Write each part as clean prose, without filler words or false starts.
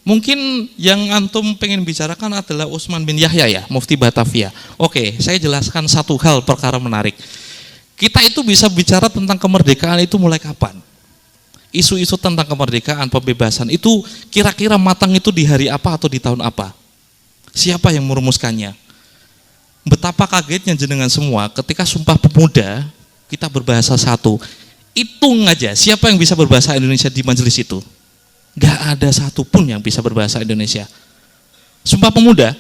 Mungkin yang antum pengen bicarakan adalah Utsman bin Yahya ya, Mufti Batavia. Oke, saya jelaskan satu hal perkara menarik. Kita itu bisa bicara tentang kemerdekaan itu mulai kapan? Isu-isu tentang kemerdekaan, pembebasan itu kira-kira matang itu di hari apa atau di tahun apa? Siapa yang merumuskannya? Betapa kagetnya jenengan semua ketika Sumpah Pemuda kita berbahasa satu. Hitung aja siapa yang bisa berbahasa Indonesia di majelis itu. Gak ada satupun yang bisa berbahasa Indonesia. Sumpah Pemuda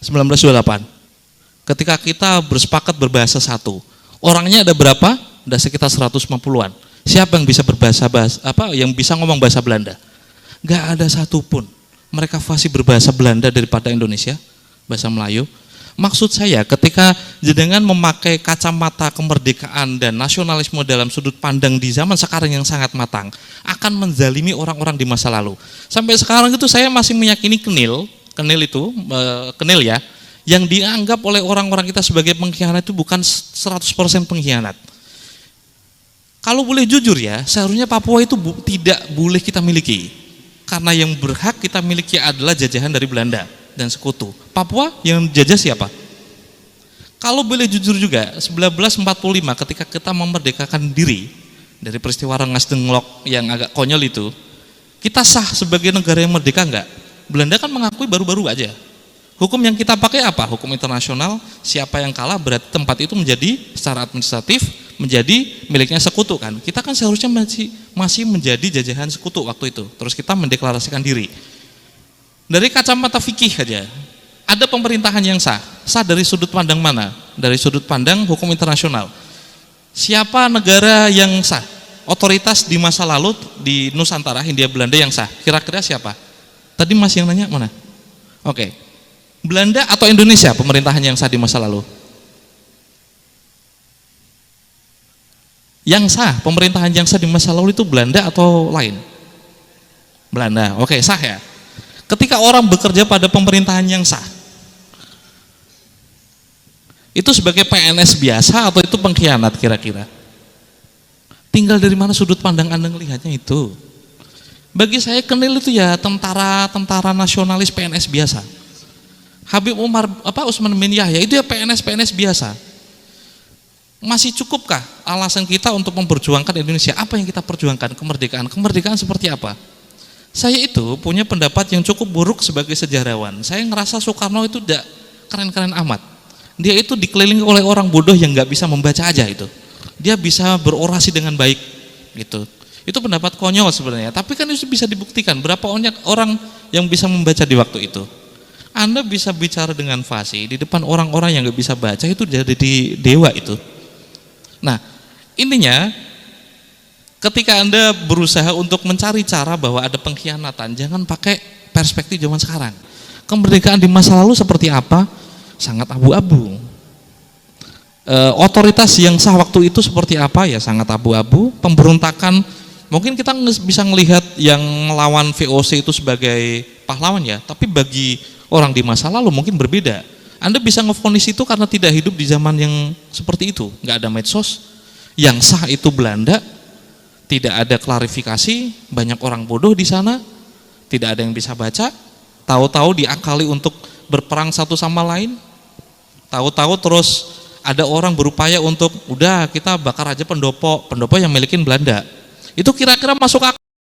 1928. Ketika kita bersepakat berbahasa satu, orangnya ada berapa? Ada sekitar 150-an. Siapa yang bisa yang bisa ngomong bahasa Belanda? Gak ada satupun. Mereka fasih berbahasa Belanda daripada Indonesia, bahasa Melayu. Maksud saya ketika jenengan memakai kacamata kemerdekaan dan nasionalisme dalam sudut pandang di zaman sekarang yang sangat matang, akan menzalimi orang-orang di masa lalu. Sampai sekarang itu saya masih meyakini Kenil ya, yang dianggap oleh orang-orang kita sebagai pengkhianat itu bukan 100% pengkhianat. Kalau boleh jujur ya, seharusnya Papua itu tidak boleh kita miliki. Karena yang berhak kita miliki adalah jajahan dari Belanda dan sekutu. Papua yang jajah siapa? Kalau boleh jujur juga, 1945 ketika kita memerdekakan diri dari peristiwa Rengas Dengklok yang agak konyol itu, kita sah sebagai negara yang merdeka enggak? Belanda kan mengakui baru-baru aja. Hukum yang kita pakai apa? Hukum internasional, siapa yang kalah berarti tempat itu menjadi secara administratif menjadi miliknya sekutu kan. Kita kan seharusnya masih menjadi jajahan sekutu waktu itu. Terus kita mendeklarasikan diri. Dari kacamata fikih aja, ada pemerintahan yang sah. Sah dari sudut pandang mana? Dari sudut pandang hukum internasional. Siapa negara yang sah? Otoritas di masa lalu di Nusantara, Hindia Belanda yang sah. Kira-kira siapa? Tadi masih yang nanya mana? Oke. Belanda atau Indonesia pemerintahan yang sah di masa lalu? Yang sah, pemerintahan yang sah di masa lalu itu Belanda atau lain? Belanda. Oke, sah ya. Ketika orang bekerja pada pemerintahan yang sah, itu sebagai PNS biasa atau itu pengkhianat kira-kira? Tinggal dari mana sudut pandang Anda melihatnya itu. Bagi saya Kenil itu ya tentara nasionalis PNS biasa. Habib Utsman bin Yahya itu ya PNS biasa. Masih cukupkah alasan kita untuk memperjuangkan Indonesia? Apa yang kita perjuangkan? Kemerdekaan. Kemerdekaan seperti apa? Saya itu punya pendapat yang cukup buruk sebagai sejarawan. Saya ngerasa Soekarno itu tidak keren-keren amat. Dia itu dikelilingi oleh orang bodoh yang nggak bisa membaca aja itu. Dia bisa berorasi dengan baik gitu. Itu pendapat konyol sebenarnya. Tapi kan itu bisa dibuktikan berapa banyak orang yang bisa membaca di waktu itu. Anda bisa bicara dengan fasih di depan orang-orang yang nggak bisa baca itu jadi dewa itu. Nah, intinya ketika Anda berusaha untuk mencari cara bahwa ada pengkhianatan, jangan pakai perspektif zaman sekarang. Kemerdekaan di masa lalu seperti apa? Sangat abu-abu. Otoritas yang sah waktu itu seperti apa? Ya sangat abu-abu. Pemberontakan, mungkin kita bisa melihat yang melawan VOC itu sebagai pahlawan ya, tapi bagi orang di masa lalu mungkin berbeda. Anda bisa ngevonis itu karena tidak hidup di zaman yang seperti itu, nggak ada medsos. Yang sah itu Belanda, tidak ada klarifikasi, banyak orang bodoh di sana, tidak ada yang bisa baca, tahu-tahu diakali untuk berperang satu sama lain, tahu-tahu terus ada orang berupaya untuk udah kita bakar aja pendopo yang milikin Belanda. Itu kira-kira masuk akal